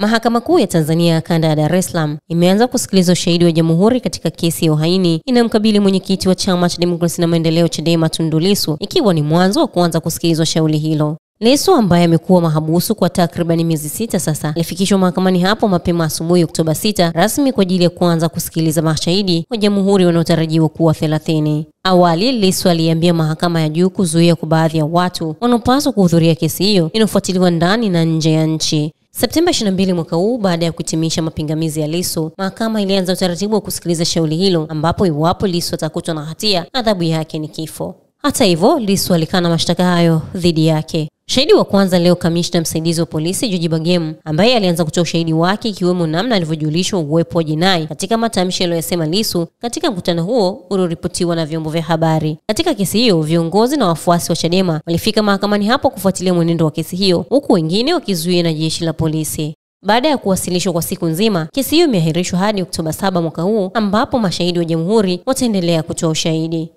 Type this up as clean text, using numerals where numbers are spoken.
Mahakama Kuu ya Tanzania kanda ya Dar es Salaam imeanza kusikiliza ushahidi wa Jamhuri katika kesi ya uhaini inayomkabili mwenyekiti wa Chama cha Demokrasia na Maendeleo Chadema Tundu Lissu, ikiwa ni mwanzo wa kuanza kusikilizwa shauri hilo. Lissu ambaye amekuwa mahabusu kwa takriban miezi 6 sasa, alifikishwa mahakamani hapo mapema asubuhi Oktoba 6 rasmi kwa ajili ya kuanza kusikiliza mashahidi wa Jamhuri wanaotarajiwa kuwa 30. Awali Lissu aliambia mahakama ya juu kuzuia kwa baadhi ya watu wanaopaswa kuhudhuria kesi hiyo inayofuatiliwa ndani na nje ya nchi. Septemba 22 mwaka huu, baada ya kuhitimisha mapingamizi ya Lissu, mahakama ilianza utaratibu wa kusikiliza shauri hilo, ambapo iwapo Lissu atakutwa na hatia, adhabu yake ni kifo. Hata hivyo, Lissu alikana mashtaka hayo dhidi yake. Shahidi wa kwanza leo, kamishna msaidizi wa polisi George Bagemu, ambaye alianza kutoa ushahidi wake ikiwemo namna alivyojulishwa uwepo wa jinai katika matamshi aliyosema Lissu katika mkutano huo ulioripotiwa na vyombo vya habari. Katika kesi hiyo, viongozi na wafuasi wa Chadema walifika mahakamani hapo kufuatilia mwenendo wa kesi hiyo, huku wengine wakizuia na jeshi la polisi. Baada ya kuwasilishwa kwa siku nzima, kesi hiyo imeahirishwa hadi Oktoba 7 mwaka huu, ambapo mashahidi wa Jamhuri wataendelea kutoa ushahidi.